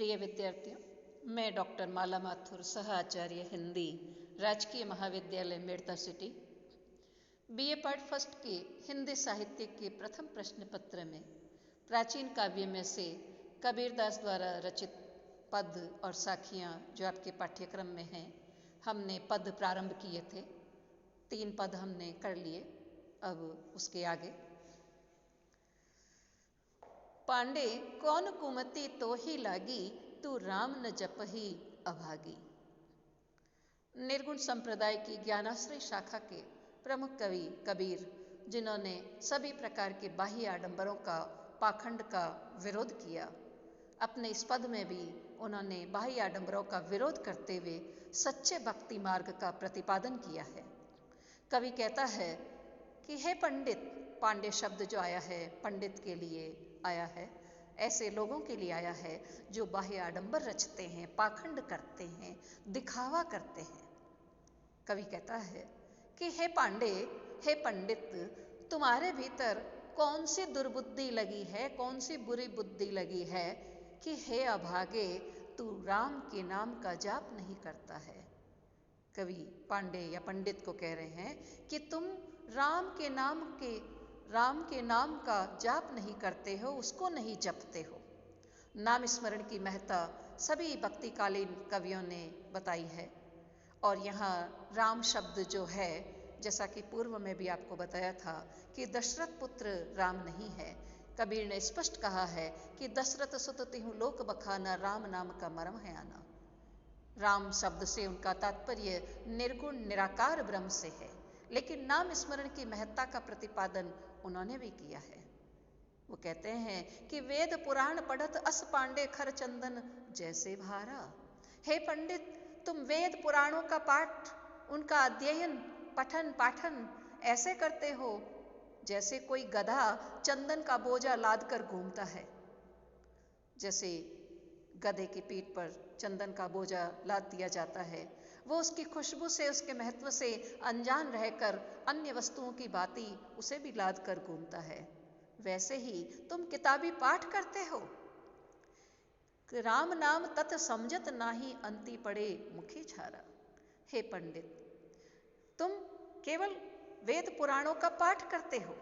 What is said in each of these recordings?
प्रिय विद्यार्थियों, मैं डॉक्टर माला माथुर, सह आचार्य हिंदी, राजकीय महाविद्यालय Merta city, BA part first के हिंदी साहित्य के प्रथम प्रश्न पत्र में प्राचीन काव्य में से कबीरदास द्वारा रचित पद और साखियाँ जो आपके पाठ्यक्रम में हैं, हमने पद प्रारंभ किए थे। 3 पद हमने कर लिए। अब उसके आगे पांडे कौन कुमति तो ही लागी, तू राम न जपहि अभागी। निर्गुण संप्रदाय की ज्ञानाश्रय शाखा के प्रमुख कवि कबीर, जिन्होंने सभी प्रकार के बाह्य आडंबरों का, पाखंड का विरोध किया, अपने इस पद में भी उन्होंने बाह्य आडंबरों का विरोध करते हुए सच्चे भक्ति मार्ग का प्रतिपादन किया है। कवि कहता है कि हे पंडित, पांडे शब्द जो आया है पंडित के लिए आया है, ऐसे लोगों के लिए आया है जो बाह्य आडंबर रचते हैं, पाखंड करते हैं, दिखावा करते हैं। कवि कहता है कि हे पांडे, हे पंडित, तुम्हारे भीतर कौन सी दुर्बुद्धि लगी है, कौन सी बुरी बुद्धि लगी है कि हे अभागे, तू राम के नाम का जाप नहीं करता है। कवि पांडे या पंडित को कह रहे हैं कि तुम राम के नाम का जाप नहीं करते हो, उसको नहीं जपते हो। नाम स्मरण की महत्ता सभी भक्तिकालीन कवियों ने बताई है। और यहाँ राम शब्द जो है, जैसा कि पूर्व में भी आपको बताया था कि दशरथ पुत्र राम नहीं है। कबीर ने स्पष्ट कहा है कि दशरथ सुत तिहु लोक बखाना, राम नाम का मर्म है आना। राम शब्द से उनका तात्पर्य निर्गुण निराकार ब्रह्म से है, लेकिन नाम स्मरण की महत्ता का प्रतिपादन उन्होंने भी किया है। वो कहते हैं कि वेद पुराण पढ़त अस पांडे खर चंदन जैसे भारा। हे पंडित, तुम वेद पुराणों का पाठ, उनका अध्ययन, पठन पाठन ऐसे करते हो जैसे कोई गधा चंदन का बोझा लाद कर घूमता है। जैसे गधे की पीठ पर चंदन का बोझा लाद दिया जाता है, वो उसकी खुशबू से, उसके महत्व से अनजान रहकर अन्य वस्तुओं की भांति उसे भी लाद कर घूमता है। वैसे ही तुम किताबी पाठ करते हो। राम नाम तत् समझत नाही, अंति पड़े मुखी छारा। हे पंडित, तुम केवल वेद पुराणों का पाठ करते हो,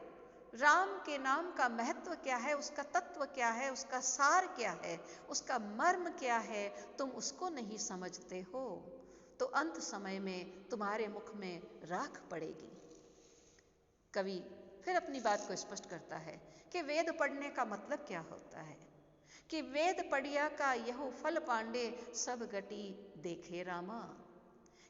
राम के नाम का महत्व क्या है, उसका तत्व क्या है, उसका सार क्या है, उसका मर्म क्या है, तुम उसको नहीं समझते हो, तो अंत समय में तुम्हारे मुख में राख पड़ेगी। कवि फिर अपनी बात को स्पष्ट करता है कि वेद पढ़ने का मतलब क्या होता है, कि वेद पढ़िया का यह फल पांडे सब गति देखे रामा।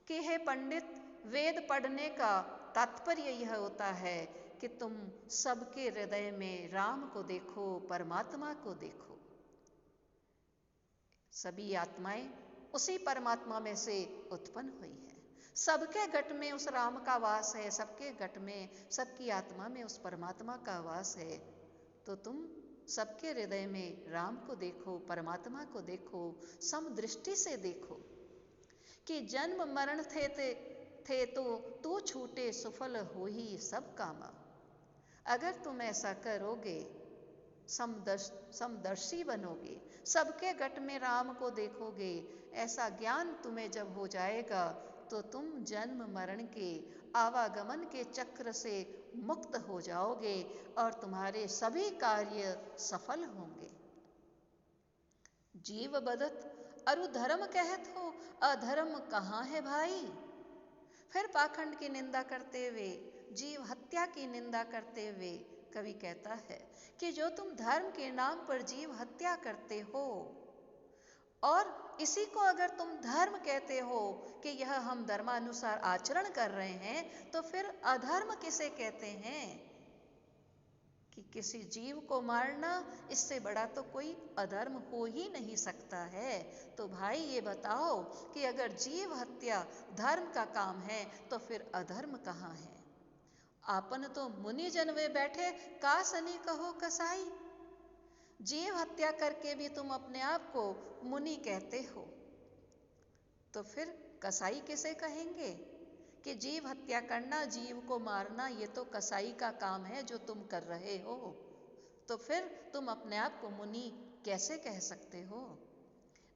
कि हे पंडित, वेद पढ़ने का तात्पर्य यह होता है कि तुम सबके हृदय में राम को देखो, परमात्मा को देखो। सभी आत्माएं उसी परमात्मा में से उत्पन्न हुई है। सबके घट में उस राम का वास है, सबके घट में, सबकी आत्मा में उस परमात्मा का वास है। तो तुम सबके हृदय में राम को देखो, परमात्मा को देखो, समदृष्टि से देखो कि जन्म मरण थे तो तू छूटे, सुफल हो ही सब कामा। अगर तुम ऐसा करोगे, समदर्शी बनोगे, सबके घट में राम को देखोगे, ऐसा ज्ञान तुम्हें जब हो जाएगा तो तुम जन्म मरण के, आवागमन के चक्र से मुक्त हो जाओगे और तुम्हारे सभी कार्य सफल होंगे। जीव बदत अरु धर्म कहत हो, अधर्म कहाँ है भाई। फिर पाखंड की निंदा करते हुए, जीव हत्या की निंदा करते हुए कवि कहता है कि जो तुम धर्म के नाम पर जीव हत्या करते हो, और इसी को अगर तुम धर्म कहते हो कि यह हम धर्मानुसार आचरण कर रहे हैं, तो फिर अधर्म किसे कहते हैं? कि किसी जीव को मारना, इससे बड़ा तो कोई अधर्म हो ही नहीं सकता है। तो भाई ये बताओ कि अगर जीव हत्या धर्म का काम है तो फिर अधर्म कहाँ है? आपन तो मुनि जनवे बैठे, का सनी कहो कसाई। जीव हत्या करके भी तुम अपने आप को मुनि कहते हो, तो फिर कसाई किसे कहेंगे? कि जीव हत्या करना, जीव को मारना, ये तो कसाई का काम है जो तुम कर रहे हो, तो फिर तुम अपने आप को मुनि कैसे कह सकते हो?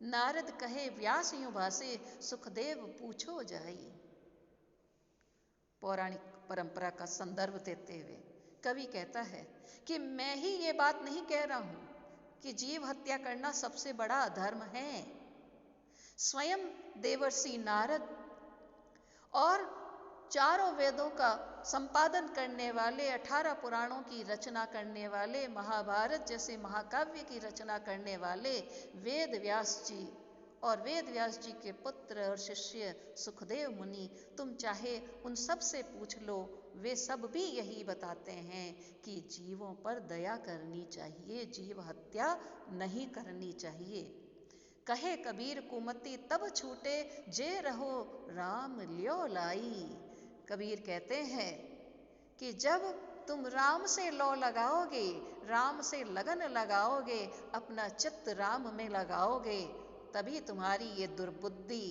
नारद कहे व्यास यूं भासे, सुखदेव पूछो जाई। पौराणिक परंपरा का संदर्भ देते हुए कवि कहता है कि मैं ही ये बात नहीं कह रहा हूं कि जीव हत्या करना सबसे बड़ा अधर्म है। स्वयं देवर्षि नारद और चारों वेदों का संपादन करने वाले, 18 पुराणों की रचना करने वाले, महाभारत जैसे महाकाव्य की रचना करने वाले वेद व्यास जी और वेद व्यास जी के पुत्र और शिष्य सुखदेव मुनि, तुम चाहे उन सब से पूछ लो, वे सब भी यही बताते हैं कि जीवों पर दया करनी चाहिए, जीव हत्या नहीं करनी चाहिए। कहे कबीर कुमति तब छूटे, जे रहो राम ल्यो लाई। कबीर कहते हैं कि जब तुम राम से लौ लगाओगे, राम से लगन लगाओगे, अपना चित्त राम में लगाओगे, तभी तुम्हारी ये दुर्बुद्धि,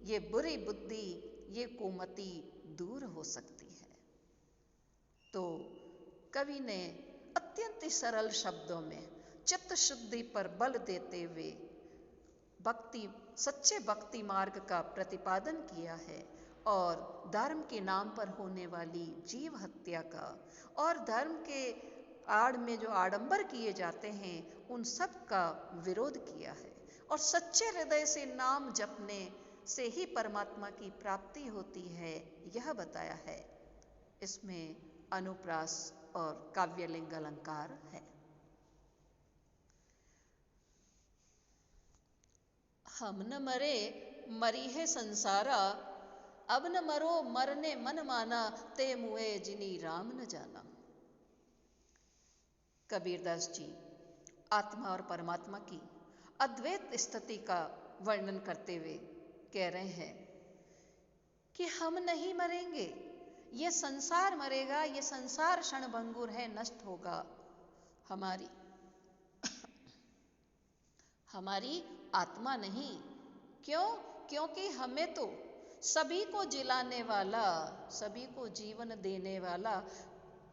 ये बुरी बुद्धि, ये कुमति दूर हो सकती है। तो कवि ने अत्यंत ही सरल शब्दों में चित्त शुद्धि पर बल देते हुए भक्ति, सच्चे भक्ति मार्ग का प्रतिपादन किया है और धर्म के नाम पर होने वाली जीव हत्या का और धर्म के आड़ में जो आडंबर किए जाते हैं उन सब का विरोध किया है। और सच्चे हृदय से नाम जपने से ही परमात्मा की प्राप्ति होती है, यह बताया है। इसमें अनुप्रास और काव्यलिंग अलंकार है। हम न मरे मरी है संसारा, अब न मरो मरने मन माना, ते मुए जिनी राम न जाना। कबीरदास जी आत्मा और परमात्मा की अद्वैत स्थिति का वर्णन करते हुए कह रहे हैं कि हम नहीं मरेंगे, ये संसार मरेगा, ये संसार क्षणभंगुर है, नष्ट होगा। हमारी आत्मा नहीं। क्यों? क्योंकि हमें तो सभी को जिलाने वाला, सभी को जीवन देने वाला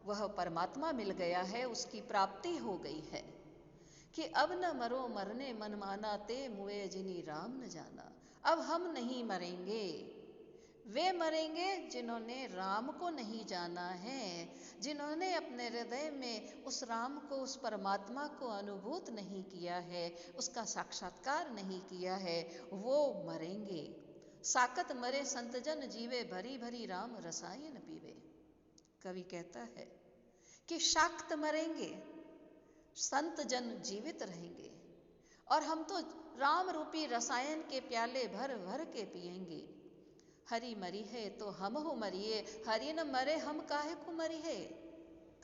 वह परमात्मा मिल गया है, उसकी प्राप्ति हो गई है कि अब न मरो मरने मन माना, ते मुए जिनी राम न जाना। अब हम नहीं मरेंगे, वे मरेंगे जिन्होंने राम को नहीं जाना है, जिन्होंने अपने हृदय में उस राम को, उस परमात्मा को अनुभूत नहीं किया है, उसका साक्षात्कार नहीं किया है, वो मरेंगे। साकत मरे संत जन जीवे, भरी भरी राम रसायन पीवे। कवि कहता है कि शाक्त मरेंगे, संत जन जीवित रहेंगे और हम तो राम रूपी रसायन के प्याले भर भर के पिएंगे। हरि मरी है तो हम हो मरिए, हरि न मरे हम काहे को मरी है।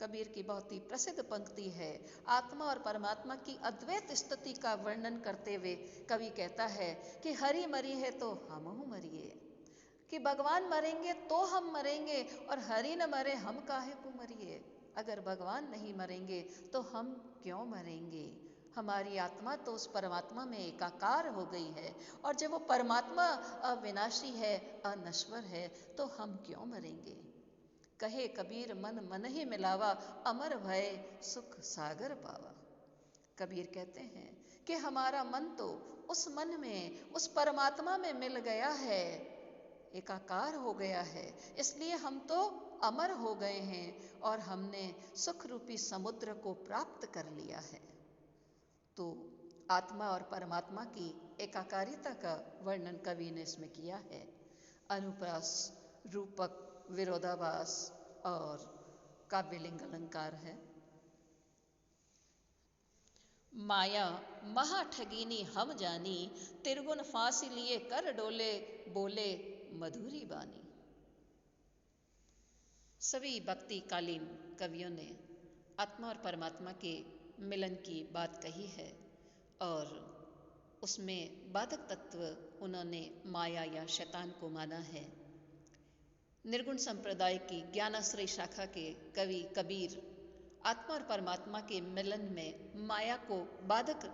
कबीर की बहुत ही प्रसिद्ध पंक्ति है। आत्मा और परमात्मा की अद्वैत स्थिति का वर्णन करते हुए कवि कहता है कि हरि मरी है तो हम हो मरिए, कि भगवान मरेंगे तो हम मरेंगे और हरि न मरे हम काहे को मरिए। अगर भगवान नहीं मरेंगे तो हम क्यों मरेंगे। हमारी आत्मा तो उस परमात्मा में एकाकार हो गई है और जब वो परमात्मा अविनाशी है, अनश्वर है, तो हम क्यों मरेंगे। कहे कबीर मन मन ही मिलावा, अमर भय सुख सागर पावा। कबीर कहते हैं कि हमारा मन तो उस मन में, उस परमात्मा में मिल गया है, एकाकार हो गया है, इसलिए हम तो अमर हो गए हैं और हमने सुख रूपी समुद्र को प्राप्त कर लिया है। तो आत्मा और परमात्मा की एकाकारिता का वर्णन कवि ने इसमें किया है। अनुप्रास, रूपक, विरोधाभास और काव्यलिंग अलंकार है। माया महाठगिनी हम जानी, त्रिगुण फांसी लिए कर डोले, बोले मधुरी बानी। सभी भक्तिकालीन कवियों ने आत्मा और परमात्मा के मिलन की बात कही है और उसमें बाधक तत्व उन्होंने माया या शैतान को माना है। निर्गुण संप्रदाय की ज्ञानाश्रय शाखा के कवि कबीर आत्मा और परमात्मा के मिलन में माया को बाधक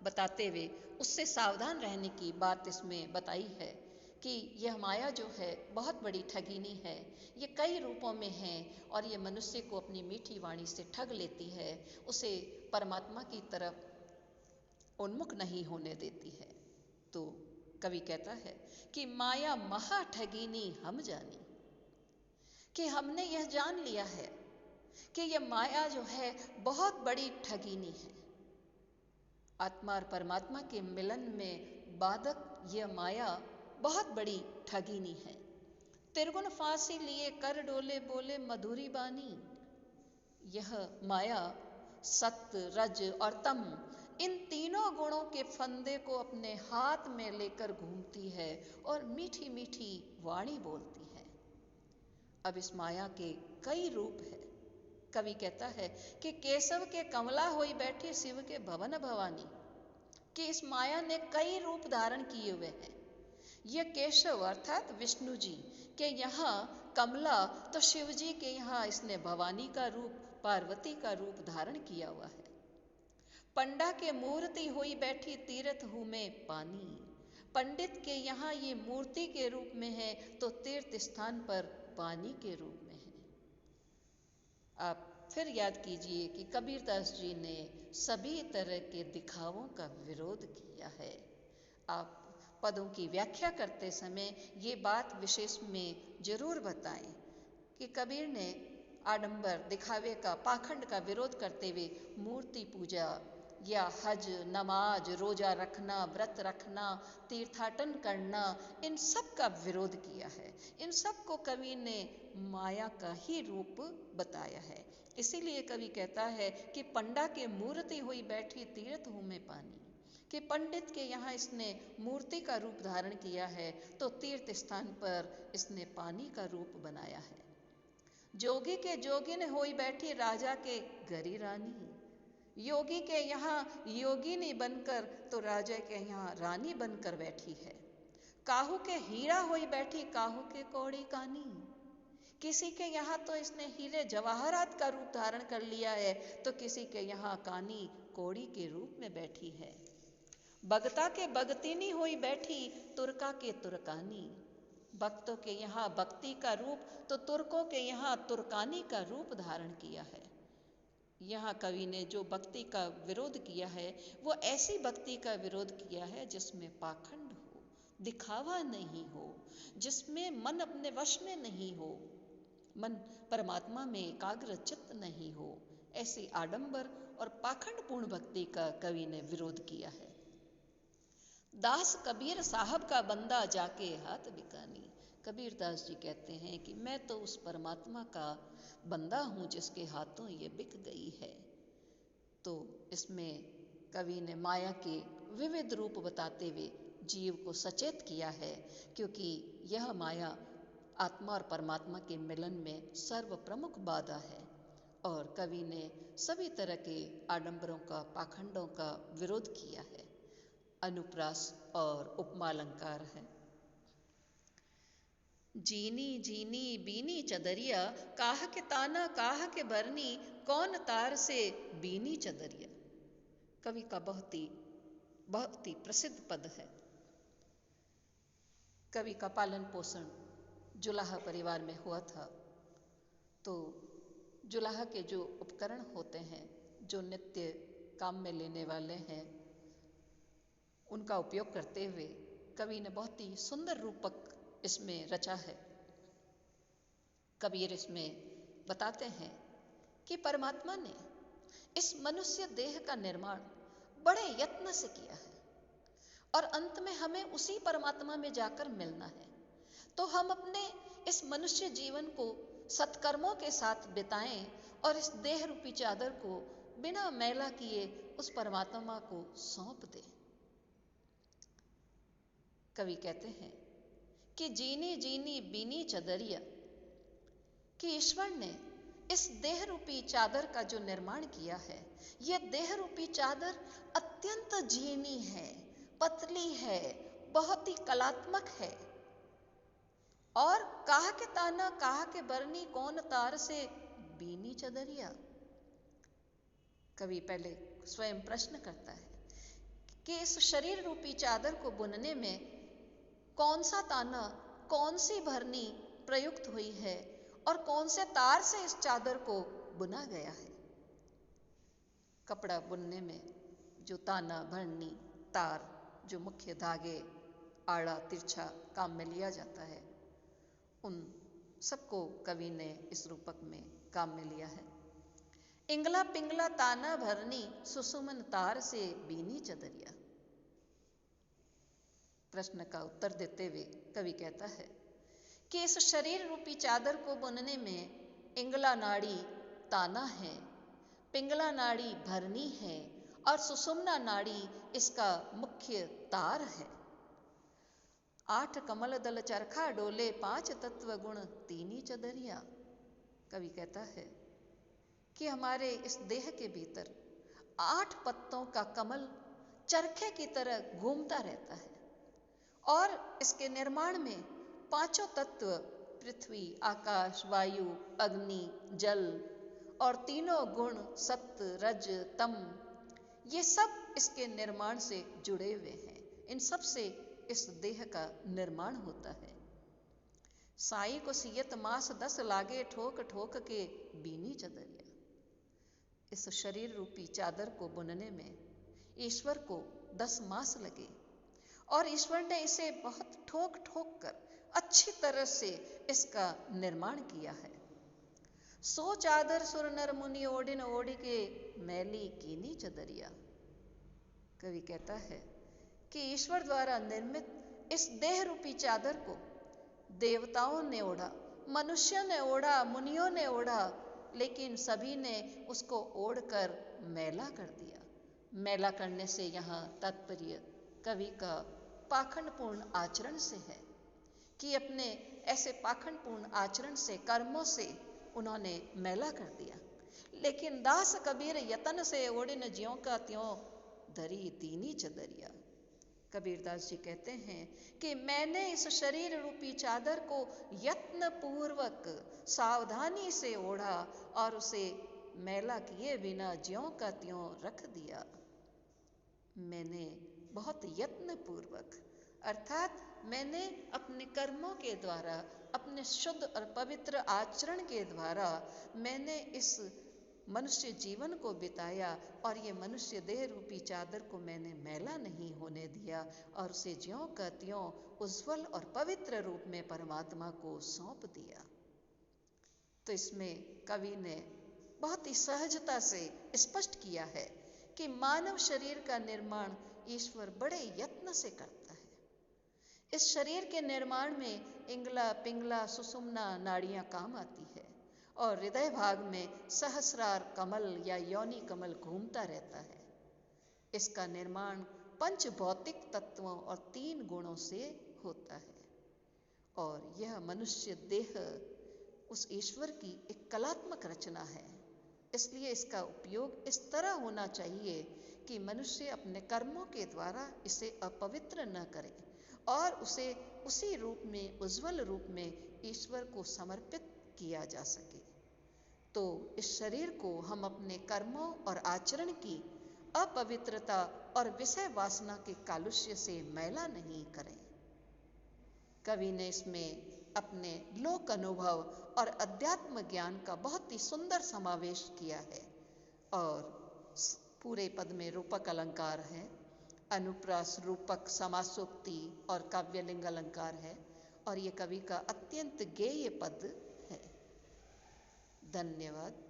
बताते हुए उससे सावधान रहने की बात इसमें बताई है कि यह माया जो है बहुत बड़ी ठगिनी है, ये कई रूपों में है और ये मनुष्य को अपनी मीठी वाणी से ठग लेती है, उसे परमात्मा की तरफ उन्मुख नहीं होने देती है। तो कवि कहता है कि माया महा ठगिनी हम जानी, कि हमने यह जान लिया है कि यह माया जो है बहुत बड़ी ठगिनी है। आत्मा और परमात्मा के मिलन में बाधक यह माया बहुत बड़ी ठगिनी है। त्रिगुण फांसी लिए कर डोले बोले मधुरी बानी। यह माया सत्य, रज और तम, इन तीनों गुणों के फंदे को अपने हाथ में लेकर घूमती है और मीठी मीठी वाणी बोलती है। अब इस माया के कई रूप है। कवि कहता है कि केशव के कमला होई बैठी शिव के भवन भवानी, कि इस माया ने कई रूप धारण किए हुए हैं। यह केशव अर्थात विष्णु जी के यहाँ कमला, तो शिव जी के यहाँ इसने भवानी का रूप, पार्वती का रूप धारण किया हुआ है। पंडा के मूर्ति हुई बैठी तीर्थ हूँ में पानी, पंडित के यहाँ ये मूर्ति के रूप में है तो तीर्थ स्थान पर पानी के रूप में है। आप फिर याद कीजिए कि कबीरदास जी ने सभी तरह के दिखावों का विरोध किया है। आप पदों की व्याख्या करते समय ये बात विशेष में जरूर बताएं कि कबीर ने आडंबर, दिखावे का, पाखंड का विरोध करते हुए मूर्ति पूजा या हज, नमाज, रोजा रखना, व्रत रखना, तीर्थाटन करना, इन सब का विरोध किया है। इन सब को कवि ने माया का ही रूप बताया है। इसीलिए कवि कहता है कि पंडा के मूर्ति हुई बैठी तीर्थ हूँ में पानी, कि पंडित के यहाँ इसने मूर्ति का रूप धारण किया है तो तीर्थ स्थान पर इसने पानी का रूप बनाया है। जोगी के जोगिन होई बैठी राजा के गरी रानी, योगी के यहाँ योगिनी बनकर तो राजा के यहाँ रानी बनकर बैठी है। काहू के हीरा होई बैठी काहू के कौड़ी कानी, किसी के यहाँ तो इसने हीरे जवाहरात का रूप धारण कर लिया है तो किसी के यहाँ कानी कौड़ी के रूप में बैठी है। भगता के भगतिनी हुई बैठी तुर्का के तुर्कानी, भक्तों के यहाँ भक्ति का रूप तो तुर्कों के यहाँ तुर्कानी का रूप धारण किया है। यहाँ कवि ने जो भक्ति का विरोध किया है वो ऐसी भक्ति का विरोध किया है जिसमें पाखंड हो, दिखावा नहीं हो, जिसमें मन अपने वश में नहीं हो, मन परमात्मा में एकाग्र चित्त नहीं हो। ऐसी आडंबर और पाखंडपूर्ण भक्ति का कवि ने विरोध किया है। दास कबीर साहब का बंदा जाके हाथ बिकानी, कबीरदास जी कहते हैं कि मैं तो उस परमात्मा का बंदा हूँ जिसके हाथों ये बिक गई है। तो इसमें कवि ने माया के विविध रूप बताते हुए जीव को सचेत किया है, क्योंकि यह माया आत्मा और परमात्मा के मिलन में सर्व प्रमुख बाधा है। और कवि ने सभी तरह के आडंबरों का, पाखंडों का विरोध किया है। अनुप्रास और उपमा अलंकार है। जीनी जीनी बीनी चदरिया, काह के ताना काह के भरनी, कौन तार से बीनी चदरिया। कवि का बहुत ही प्रसिद्ध पद है। कवि का पालन पोषण जुलाहा परिवार में हुआ था। तो जुलाहा के जो उपकरण होते हैं, जो नित्य काम में लेने वाले हैं, उनका उपयोग करते हुए कवि ने बहुत ही सुंदर रूपक इसमें रचा है। कबीर इसमें बताते हैं कि परमात्मा ने इस मनुष्य देह का निर्माण बड़े यत्न से किया है और अंत में हमें उसी परमात्मा में जाकर मिलना है। तो हम अपने इस मनुष्य जीवन को सत्कर्मों के साथ बिताएं और इस देह रूपी चादर को बिना मैला किए उस परमात्मा को सौंप दें। कवि कहते हैं कि जीनी जीनी बीनी चदरिया, कि ईश्वर ने इस देह रूपी चादर का जो निर्माण किया है, यह देह रूपी चादर अत्यंत जीनी है, पतली है, बहुत ही कलात्मक है। और काह के ताना काह के बरनी, कौन तार से बीनी चदरिया। कवि पहले स्वयं प्रश्न करता है कि इस शरीर रूपी चादर को बुनने में कौन सा ताना, कौन सी भरनी प्रयुक्त हुई है और कौन से तार से इस चादर को बुना गया है। कपड़ा बुनने में जो ताना, भरनी, तार जो मुख्य धागे आड़ा तिरछा काम में लिया जाता है, उन सबको कवि ने इस रूपक में काम में लिया है। इंगला पिंगला ताना भरनी सुसुमन तार से बीनी चदरिया। प्रश्न का उत्तर देते हुए कवि कहता है कि इस शरीर रूपी चादर को बुनने में इंगला नाड़ी ताना है, पिंगला नाड़ी भरनी है और सुषुम्ना नाड़ी इसका मुख्य तार है। 8 कमल दल चरखा डोले 5 तत्व गुण तीनी चदरिया। कवि कहता है कि हमारे इस देह के भीतर 8 पत्तों का कमल चरखे की तरह घूमता रहता है और इसके निर्माण में 5 तत्व पृथ्वी, आकाश, वायु, अग्नि, जल और तीनों गुण सत्व, रज, तम, ये सब इसके निर्माण से जुड़े हुए हैं। इन सब से इस देह का निर्माण होता है। साई को सियत मास 10 लागे ठोक ठोक के बीनी चदरिया। इस शरीर रूपी चादर को बुनने में ईश्वर को 10 मास लगे और ईश्वर ने इसे बहुत ठोक ठोक कर अच्छी तरह से इसका निर्माण किया है। सो चादर सुर नर मुनि ओढ़िन ओढ़ी के मैली कीनी चदरिया। कवि कहता है कि ईश्वर द्वारा निर्मित इस देह रूपी चादर को देवताओं ने ओढ़ा, मनुष्यों ने ओढ़ा, मुनियों ने ओढ़ा, लेकिन सभी ने उसको ओढ़कर मैला कर दिया। मैला करने से यहाँ तात्पर्य कवि का पाखंडपूर्ण आचरण से है कि अपने ऐसे पाखंडपूर्ण आचरण से, कर्मों से उन्होंने मैला कर दिया। लेकिन दास कबीर यतन से ओढ़िन ज्यों का त्यों धरी तीनी चदरिया। कबीरदास जी कहते हैं कि मैंने इस शरीर रूपी चादर को यत्न पूर्वक सावधानी से ओढ़ा और उसे मैला किए बिना ज्यों का त्यों रख दिया। मैंने बहुत यत्न पूर्वक, अर्थात मैंने अपने कर्मों के द्वारा, अपने शुद्ध और पवित्र आचरण के द्वारा मैंने इस मनुष्य जीवन को बिताया और ये मनुष्य देह रूपी चादर को मैंने मैला नहीं होने दिया और उसे ज्यों का त्यों उज्ज्वल और पवित्र रूप में परमात्मा को सौंप दिया। तो इसमें कवि ने बहुत ही सहजता से स्पष्ट किया है कि मानव शरीर का निर्माण ईश्वर बड़े यत्न से करता है। इस शरीर के निर्माण में इंगला, पिंगला, सुषुम्ना नाड़ियां काम आती है और हृदय भाग में सहस्रार कमल या योनि कमल घूमता रहता है। इसका निर्माण 5 भौतिक तत्वों और 3 गुणों से होता है और यह मनुष्य देह उस ईश्वर की एक कलात्मक रचना है। इसलिए इसका उपयोग इस तरह होना चाहिए कि मनुष्य अपने कर्मों के द्वारा इसे अपवित्र न करे और उसे उसी रूप में, उज्ज्वल रूप में ईश्वर को समर्पित किया जा सके। तो इस शरीर को हम अपने कर्मों और आचरण की अपवित्रता और विषय वासना के कालुष्य से मैला नहीं करें। कवि ने इसमें अपने लोक अनुभव और अध्यात्म ज्ञान का बहुत ही सुंदर समावेश किया है और पूरे पद में रूपक अलंकार है, अनुप्रास, रूपक, समासोक्ति और काव्यलिंग अलंकार है और ये कवि का अत्यंत गेय पद है। धन्यवाद।